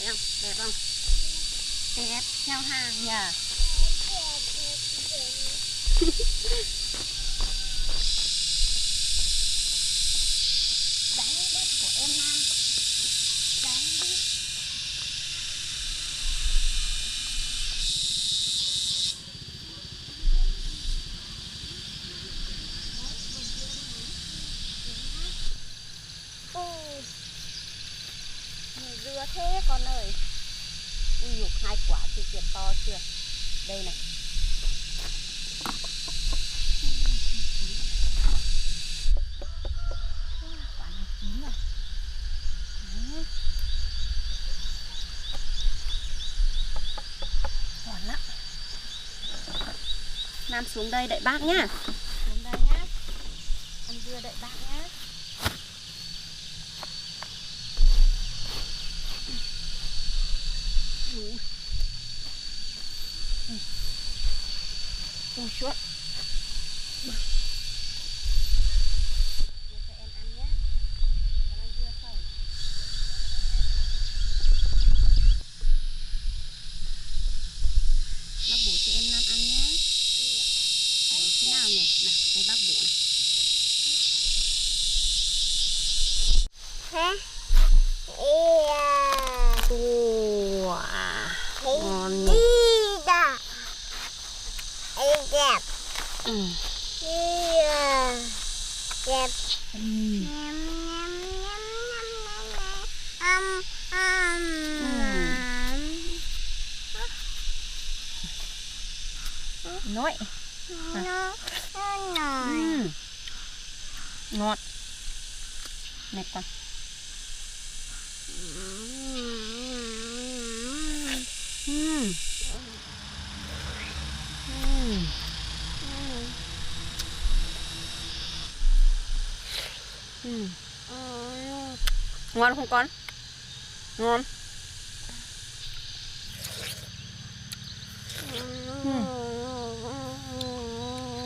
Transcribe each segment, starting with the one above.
Thấy không? Đẹp không? Đẹp theo hàng nhờ. Đáng đất của em Nam. Đáng biết. Nhiều dưa thế con ơi. Ui dồi, 2 quả thì kìa to chưa? Đây này. Quả này chín rồi. Đấy. Còn lắm. Nam xuống đây đợi bác nhá. Xuống đây nhá. Ăn dưa đợi bác nhá. Ui chuột. Dưa cho em ăn nhé. Con ăn dưa không? Bác bổ cho em Nam ăn nhé. Bổ thế nào nhỉ? Nào, đây bác bổ này. Hả? Wow, ngon nhỉ. Đẹp. Đẹp. Nói. Ngọt. Này con. Ngon không con? Ngon.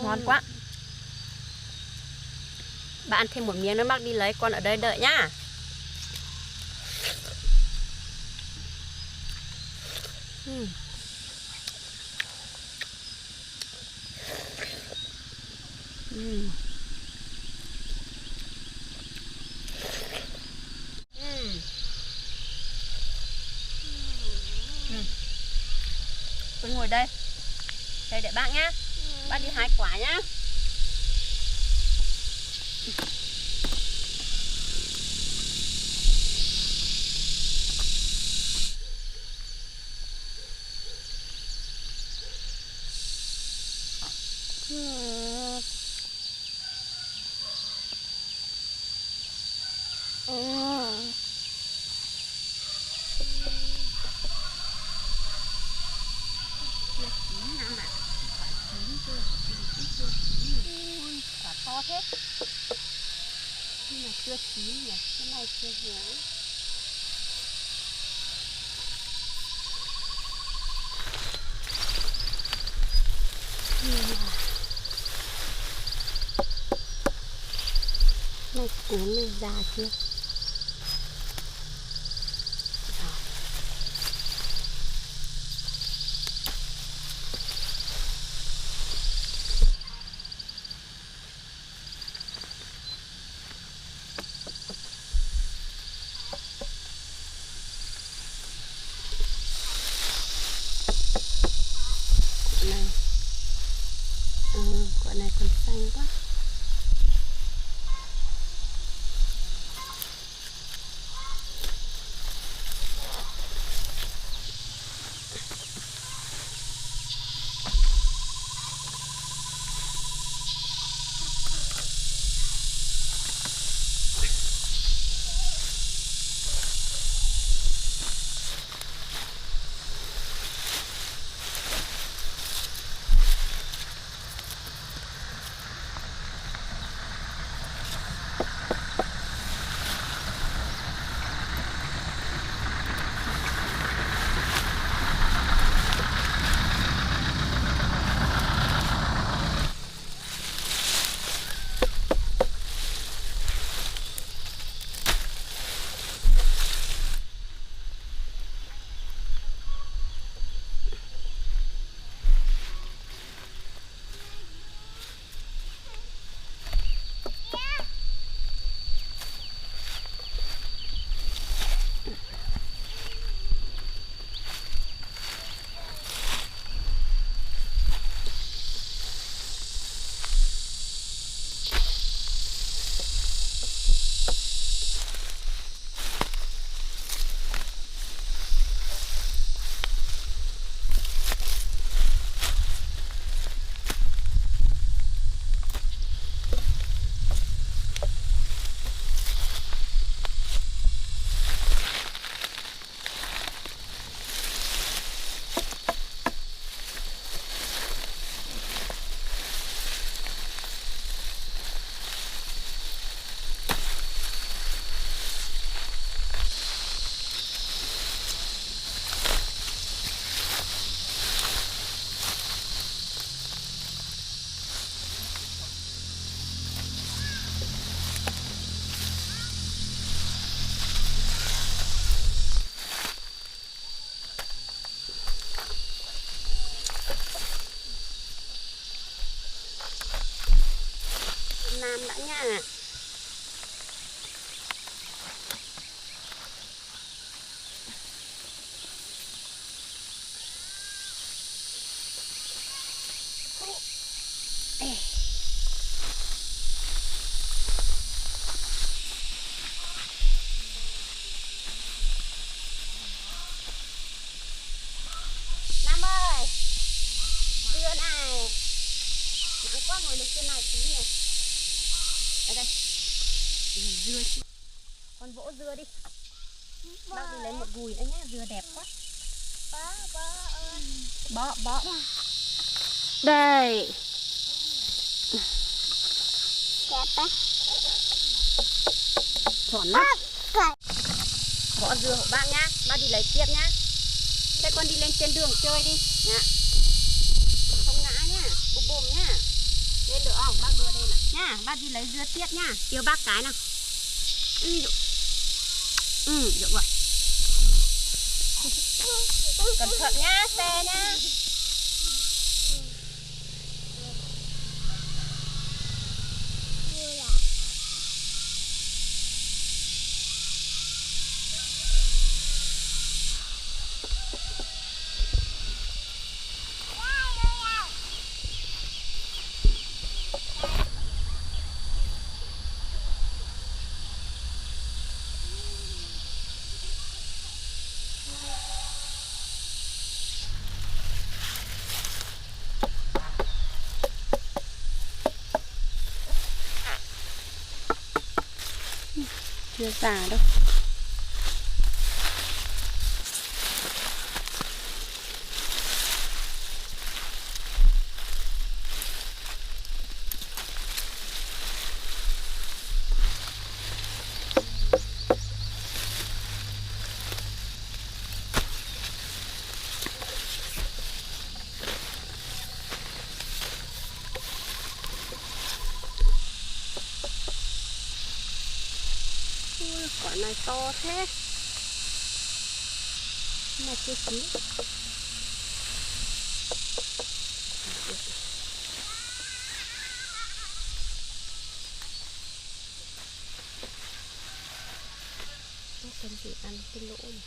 Ngon quá. Bạn ăn thêm một miếng nữa bác đi lấy, con ở đây đợi nhá. Con ngồi đây. Đây để bác nhá. Bác đi 2 quả nhá. Quả to thế. Nhưng mà chưa chín nhỉ, cái này chưa héo. Này cuốn này già chưa? Quả này còn xanh quá. bạn nha. Nam ơi, dưa này nắng quá ngồi được trên này tí nhỉ. Ở đây dưa chứ. Con vỗ dưa đi. Bác đi lấy một gùi nữa nhá, dưa đẹp quá. Bó. Đây. Đẹp á. Tròn lắm. Vỏ dưa hộ bác nhá, bác đi lấy tiếp nhá. Thế con đi lên trên đường chơi đi nhá. Không ngã nhá, bùm bùm nhá. Lên được không? Bác đưa đây này nhá, bác đi lấy dưa tiếp nhá. Kêu bác cái nào. Được rồi. Cẩn thận nhá, xe nhá. Chưa già đâu. Quả này to thế. Mà chưa chín. Nó cần gì ăn cái lỗ này.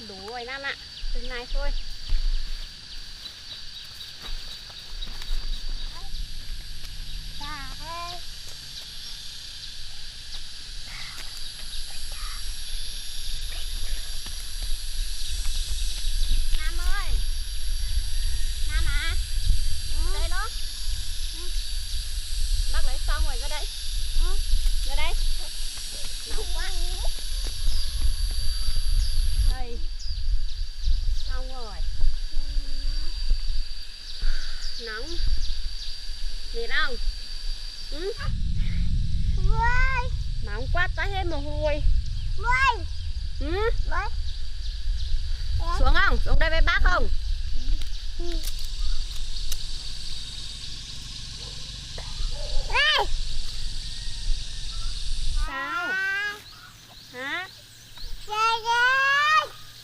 Đủ rồi Nam ạ, từng này thôi. Nam ơi, Nam à, đây đó. Bác lấy xong rồi ra đây. Ra đây. Nóng quá. Đây. Xong rồi. Nóng. Mệt không? Nóng quá tái hết mồ hôi. Xuống không? Xuống đây với bác không? Sao? Hả?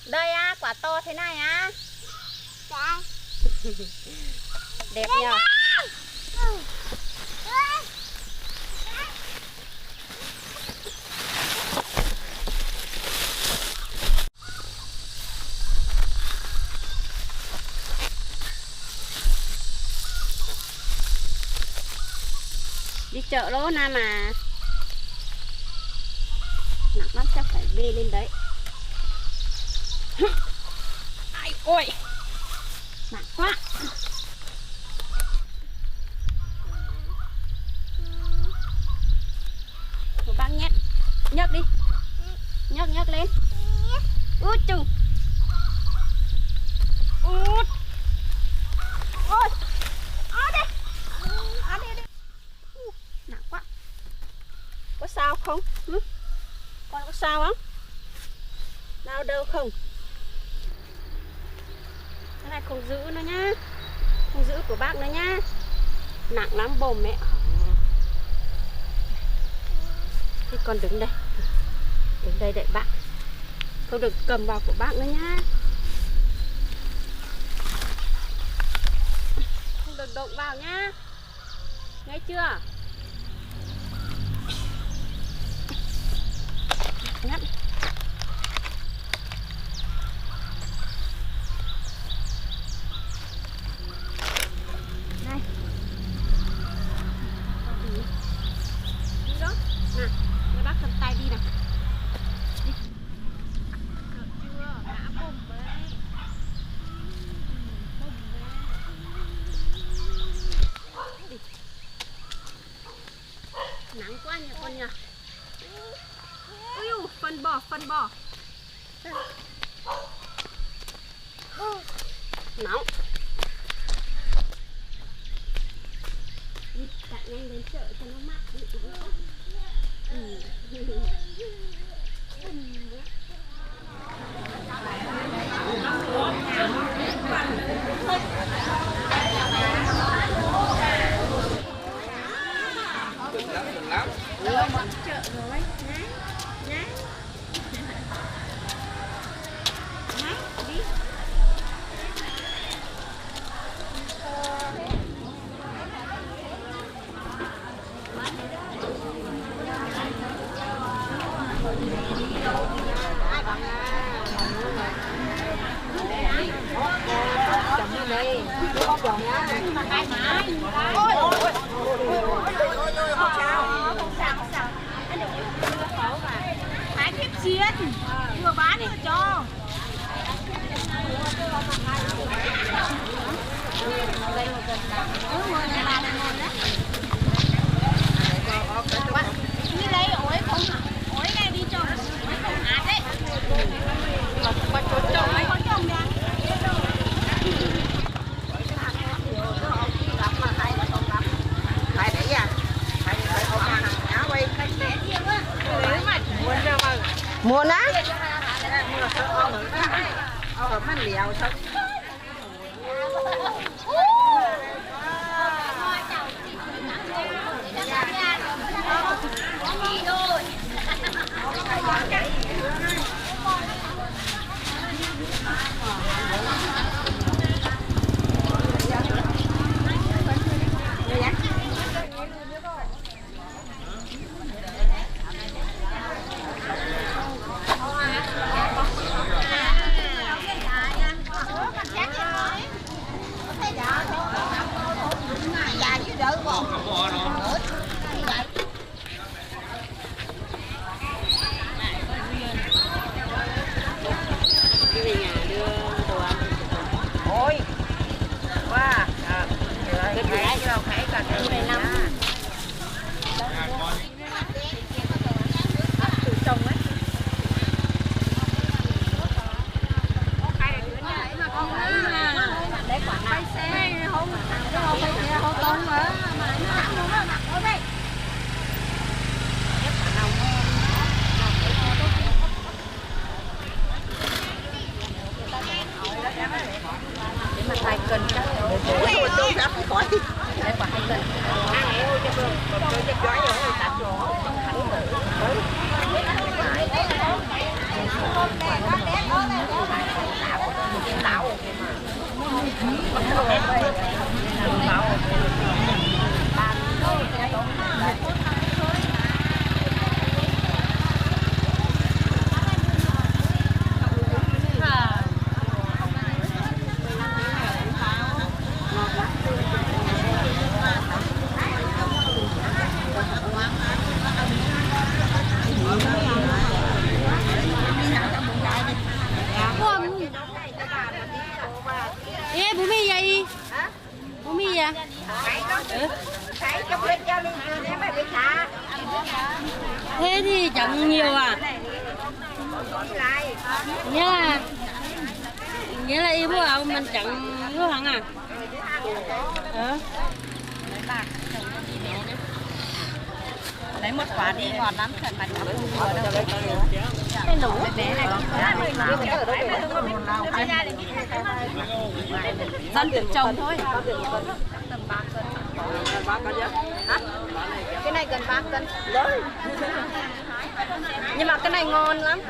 Đây à, quả to thế này à? Đẹp nhờ. Đi chợ lỗ Nam mà. Nặng lắm chắc phải bê lên đấy. Ai ôi. Nặng quá. Của bác nhét. Nhấc đi. Nhấc lên. Út chừng. Út. Ôi. không? Con có sao không? Đau đâu không? Cái này không giữ nữa nhá. Không giữ của bác nữa nhá. Nặng lắm bồ mẹ. Thế con đứng đây. Đứng đây đợi bác. Không được cầm vào của bác nữa nhá. Không được động vào nhá. Nghe chưa? Ngắt. Đây. Đi đó. Nào, để bác cầm tay đi nào. Đi. Sợ chưa? Ngã bùm đấy. Bùm đấy. Đi. Nắng quá nhỉ con nhỉ. Ui dồi, phân bò. Nóng. Đi chạy nhanh đến chợ cho nó mát. Đừng lắm. Chợ rồi. Nhá. Đi. Thái tiếp chiên vừa bán vừa cho. Như đây ổi không hả? Ổi này đi trồng, ổi không hạt đấy. Con trồng đấy, con trồng đấy. Muôn á? Mình liều sao? Ôi, wow, cái gì đâu phải cả cái này năm. Tự trồng ấy. Đấy quả nào? Xe không, không tốn mà nó đây. Để mà 2 cân chắc. Ủa tôi đã không khỏi. Để quả 2 cân. Ăn ôi cho tôi. Tôi cho giỏi rồi tạp rồi. Ê, bố mì vậy? Bố mì vậy? Thế thì chẳng nhiều à? Nghĩa là yêu bảo mình chẳng yêu hẳn à? lấy một quả đi ngọt lắm, thật mà cháu không vừa đâu. Cái lũ bé này dân tự trồng thôi. Tầm 3 cân. Cái này gần 3 cân. Rồi. Nhưng mà cái này ngon lắm.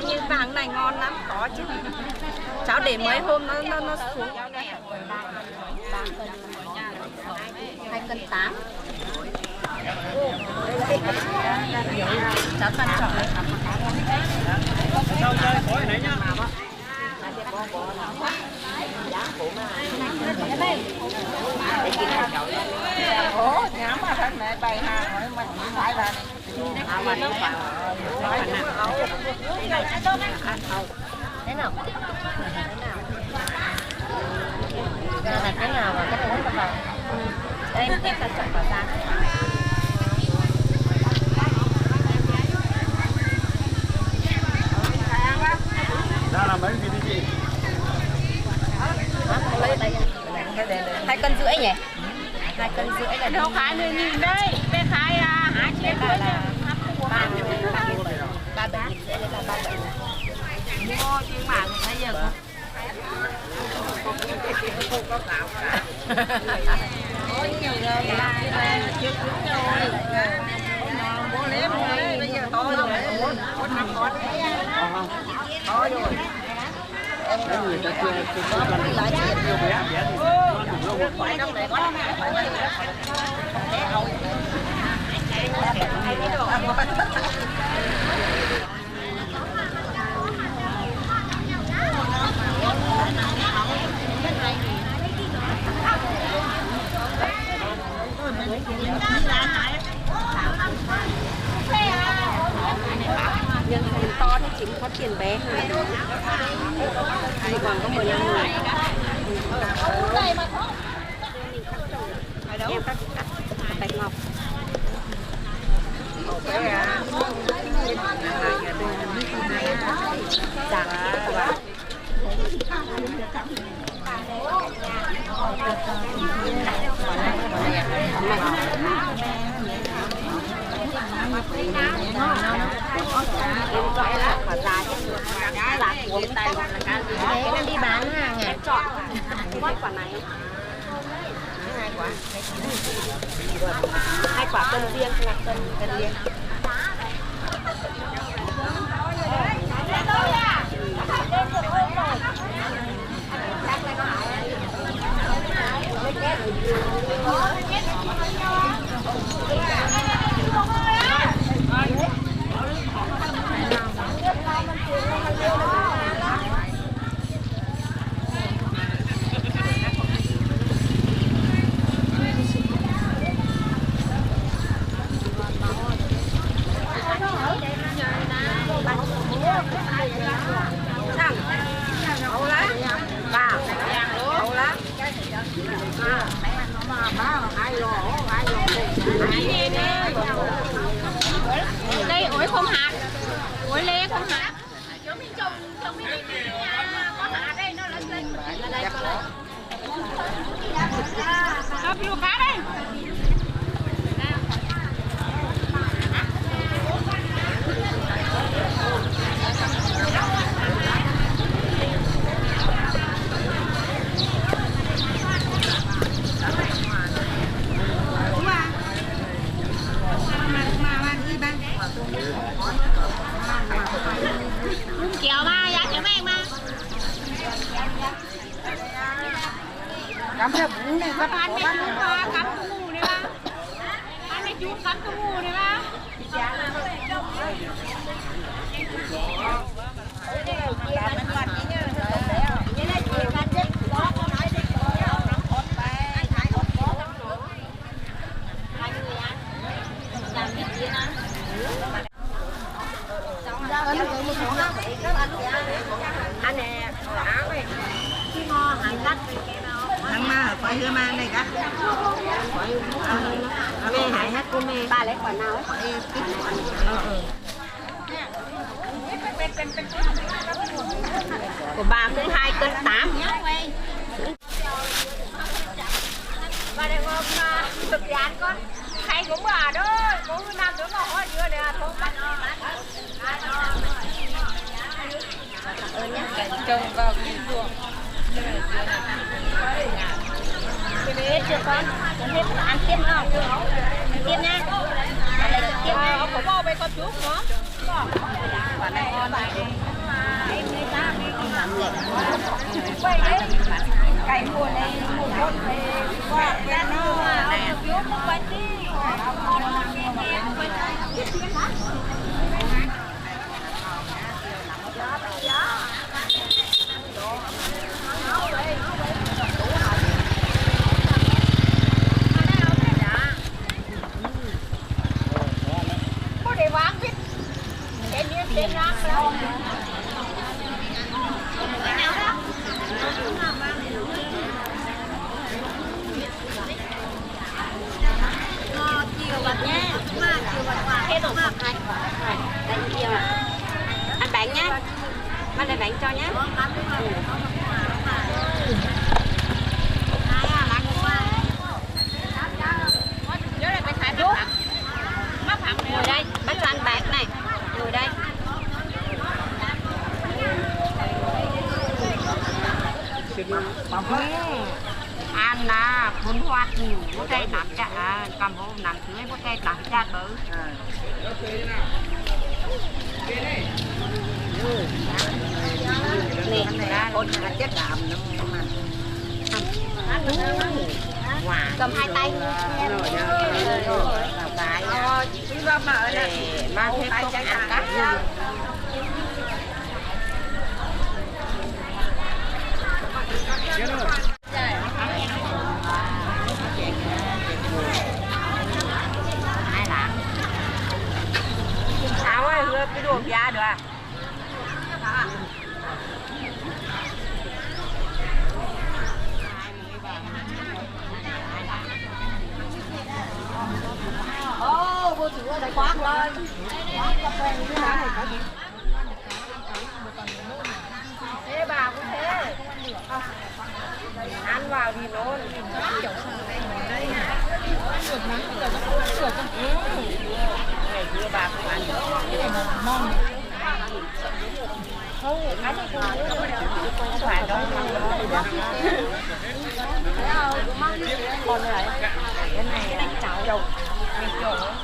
Như vàng này ngon lắm, có chứ. Cháu để mấy hôm nó xuống. 2 cân 8. Cháu tân chọn này. Ủa, nhắm mà thân mẹ bày hàng rồi mình phải là Thế nào? Đây là cái nào mà cái bốn vào. Đây em cần chọn vào ra. Ra làm mấy gì đi chị? 2 cân rưỡi nhỉ? 2 cân rưỡi là đâu khái 10.000 đây. Bên khái 2 triệu là 37.000 rưỡi là 37. Mua chuyên bản bây giờ không có gạo. Ôi nhiều rồi là chưa cứng rồi. Bố lấy bây giờ to rồi. Bố nằm con. To rồi. Cái người ta chưa cần lại nhiều bé thì đủ đâu. Phải đâu để có nhân tiền to thì chỉ có tiền bé thì còn có 15 người. Em cắt bạch ngọc. Em gọi là quả giá chứ giá cuốn tay đấy em đi bán hàng à chọn quát quả này 2 quả cân riêng là cân riêng. Đây ổi không hạt, ổi lê không hạt. Chỗ mình trồng mình có hạt đây nó lên đây có lên. Nó phiêu cá đây. Chèo ba, giá chèo em mà. cắm theo bún này bắt Ăn này chú ba, cắm cái mù này ba. Ăn này chú cắm cái mù này ba. Anh nè, áo này. Cái ngon, hành cắt. thằng ma phải hư mang này cả Mê hại hết cô mê. Ba lấy quả nào ấy? Của bà cũng 2 cân 8. Bà đây hôm thực hiện con khay của bà đó, có năm đứa ngồi trồng vào cái ruộng. Hết chưa con? Hết ăn tiếp không? Ăn tiếp nha. Ăn đây tiếp nha. Có bao bây con chút nữa. Quả này ngon này. Em lấy ra đi làm gì? Quay đấy. Cái mùa này mùa con này qua cái nó này. Nó quay đi. Để váng biết tên rác đâu chiều bật nhé chiều bật quả hết rồi hai đây chiều ăn bánh nhé ăn lấy bánh cho nhé ngồi đây bắt cho ăn bánh này ngồi đây ăn là phun hoa nhiều có cây nằm chả cầm hôm nằm dưới có cây nằm chả bự nè ra con chết làm cầm hai tay mang thêm cốc ăn cắt ai làm sao ấy hứa cái đồ ra được à cô chủ ơi, quát lên. Thế bà cũng thế. Ăn vào thì nó Đưa bà cũng ăn được. Không, ăn được không phải đâu. Con này, cái này đánh cháu chồng.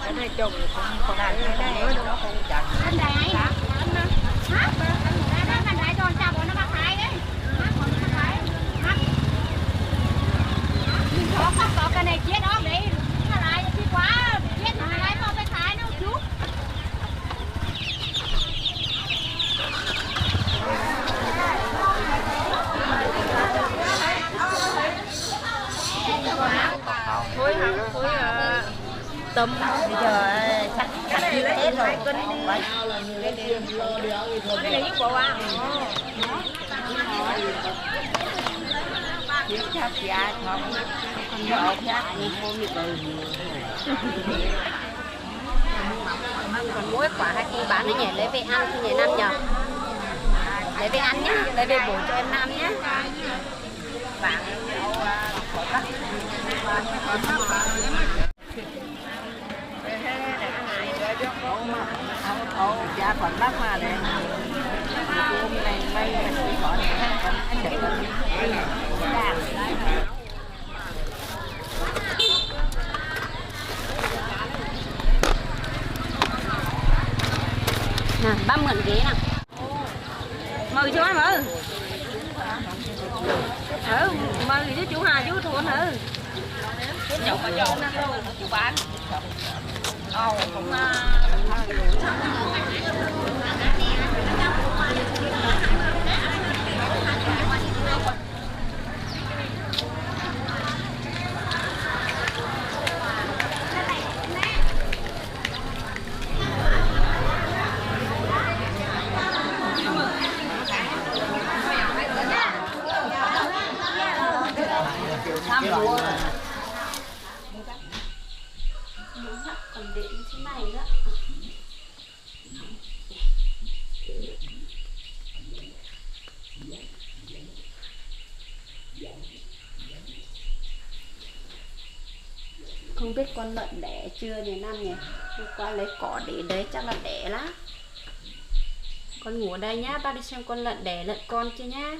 Cái này chồng còn ăn cái này nó không chặt. Anh này hả? Anh này cho chào bọn nó bác thái đấy. Còn bác thái. Có cái này chết đó đấy. Nó lại thì quá chết nó lại vào cái thái nó chú. Thôi tôm bây giờ sạch như hết rồi cái này giúp bộ ăn chắc dạ không con chắc còn muối quả hai cô bán nó nhảy lấy về ăn thì nhảy năm nhờ lấy về ăn nhé lấy về bổ cho em năm nhé bạn dạ còn lắm mà để hôm này may chỉ có này còn anh để nè ba mượn ghế nè mời chú em ơi mời chú chú Hà chú Thuận chậu mà chậu chú bán cũng còn điện thế này nữa không biết con lợn đẻ chưa thì năm nhỉ hôm qua lấy cỏ để đấy chắc là đẻ lá Con ngủ ở đây nhá, ba đi xem con lợn đẻ lợn con chưa nhá.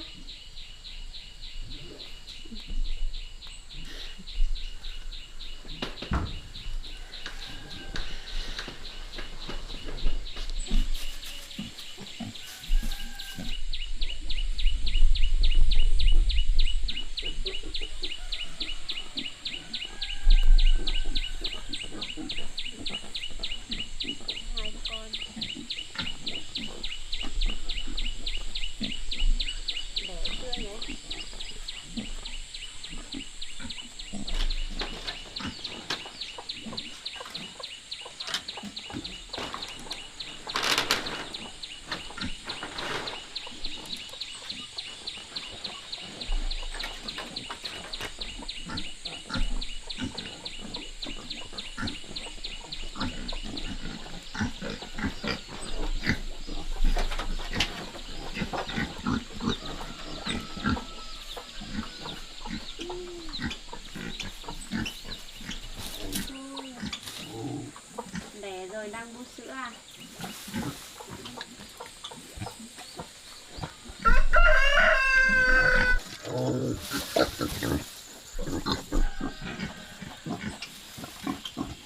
Đẻ rồi đang bú sữa à?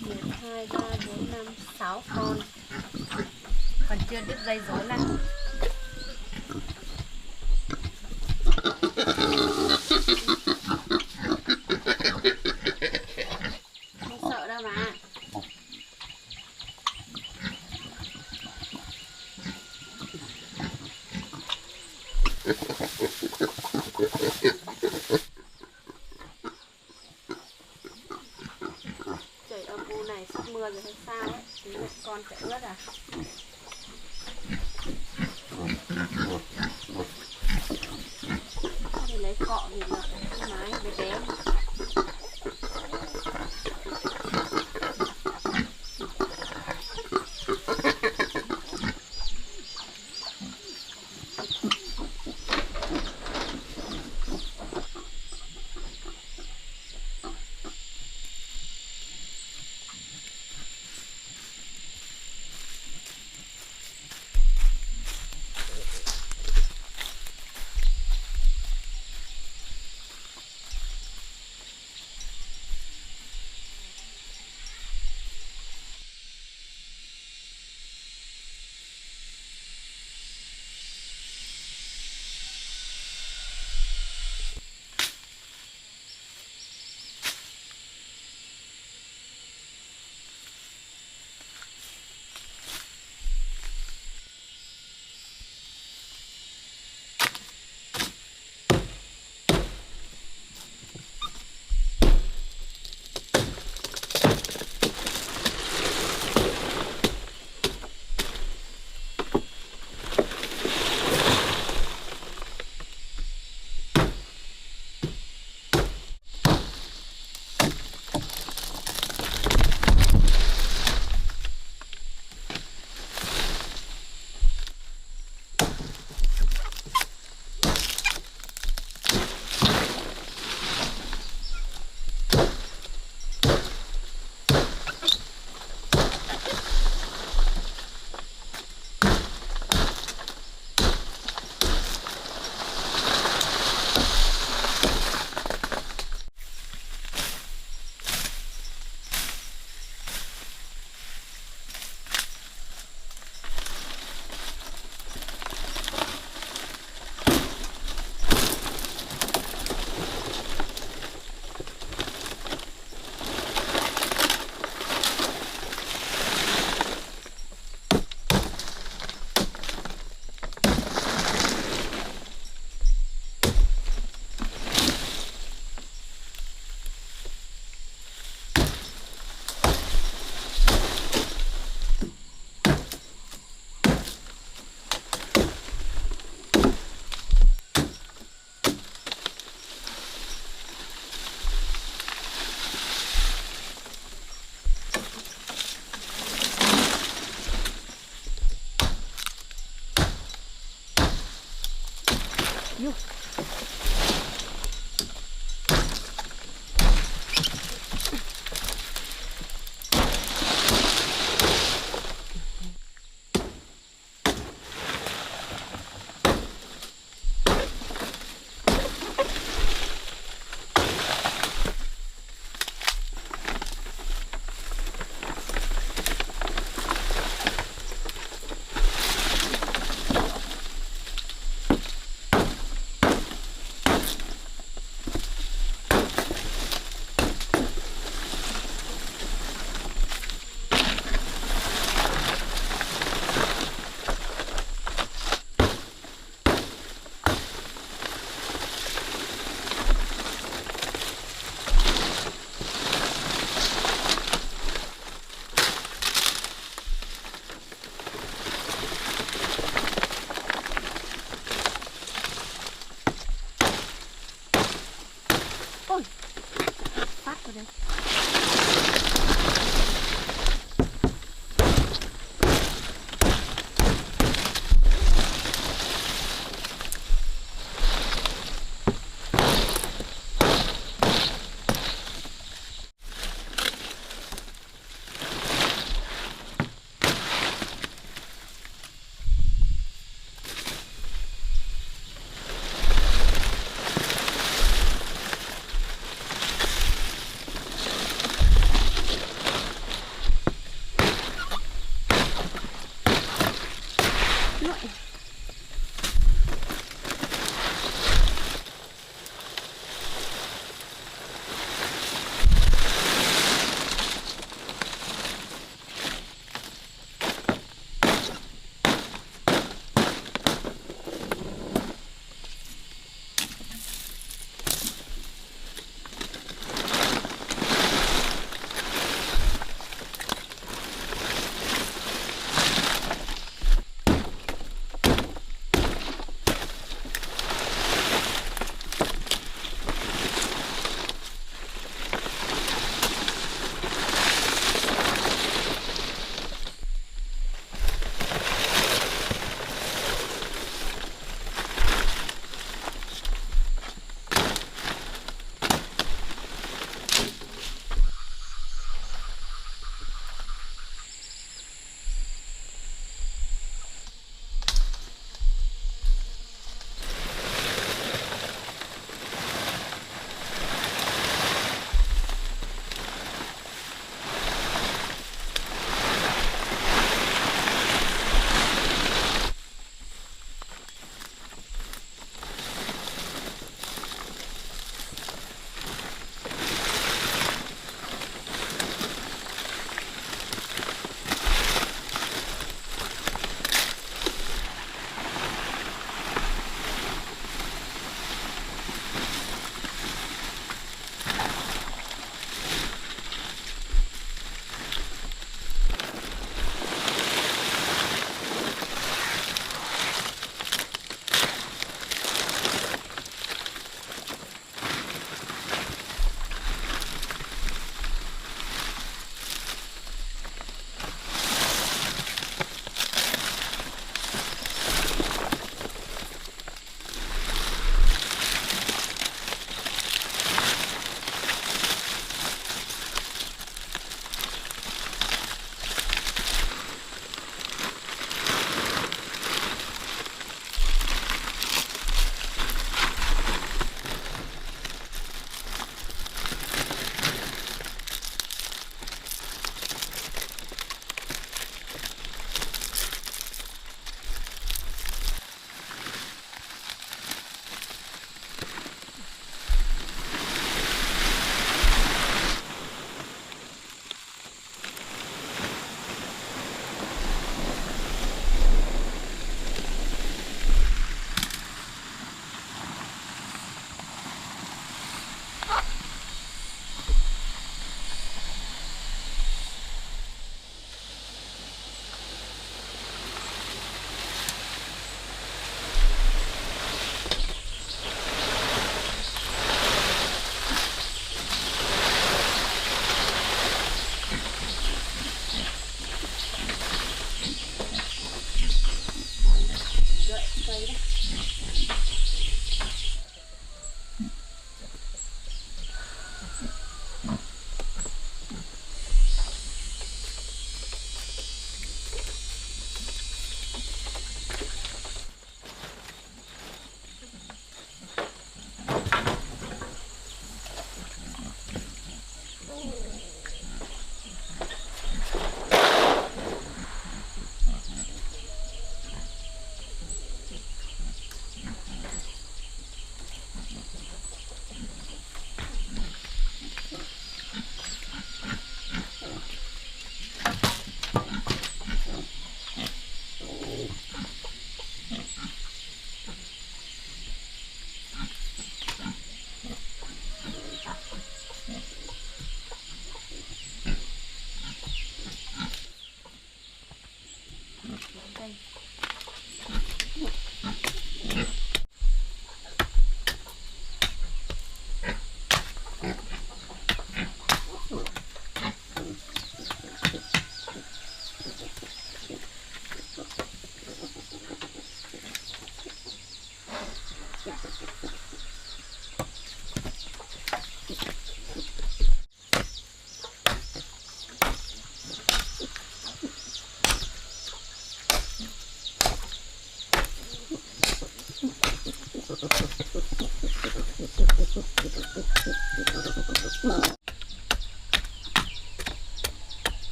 Một, hai, ba, bốn, năm, 6 con. Còn chưa đứt dây rốn này. Không sợ đâu mà. Trời âm u này sắp mưa rồi hay sao ấy, tí nữa con sẽ ướt à. Để lấy cọ thì là cái mái bé bé.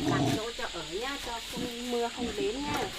làm chỗ cho ở nha, cho không mưa không đến nha.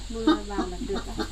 mưa vào là được rồi.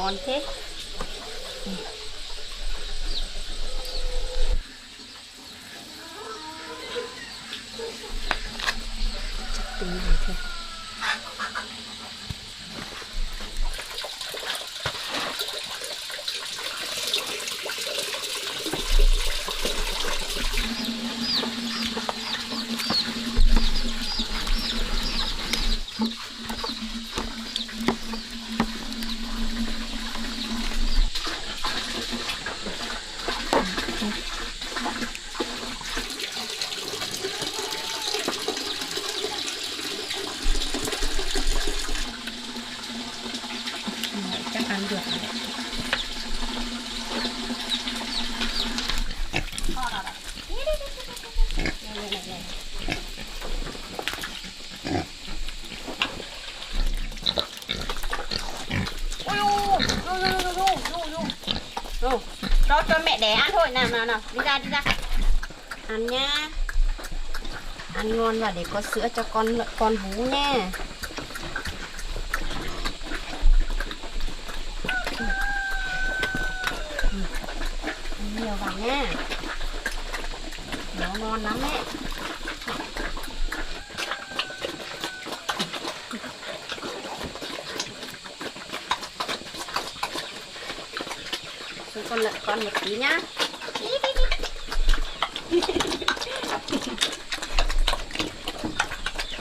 ngon thế. Chắc tính này thôi. Chắc ăn được rồi. Đó cho mẹ để ăn thôi. Nào đi ra ăn nha. Ăn ngon và để có sữa cho con bú nha. Nhiều vào nha. Nó ngon lắm đấy. Cho con lợn con một tí nhá.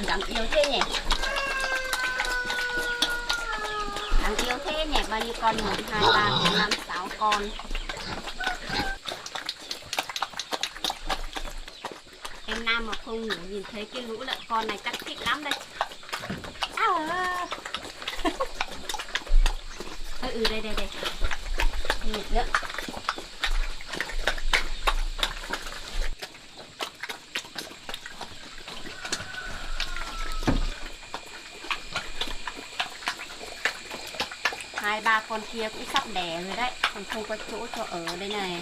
Đáng yêu thế nhỉ. Đáng yêu thế nhỉ. Bao nhiêu con? 1, 2, 3, 4, 5, 6 con. Em Nam mà không ngủ nhìn thấy cái lũ lợn con này chắc thích lắm đây. Đây. Ngủ nữa. Hai ba con kia cũng sắp đẻ rồi đấy, còn không có chỗ cho ở đây này.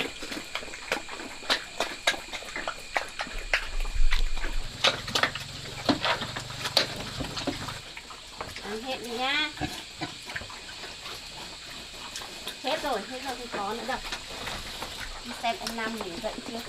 Ăn hết đi nhá. Hết rồi không có nữa đâu. Đi xem ông Nam ngủ dậy chưa.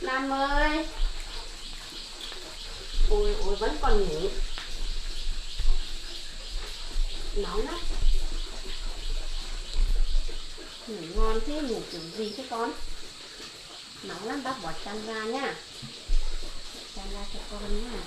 Nam ơi. Ôi vẫn còn ngủ. Nóng lắm. Ngủ ngon thế, ngủ kiểu gì thế con? Nóng lắm, bác bỏ chăn ra nhá. Chăn ra cho con nhá.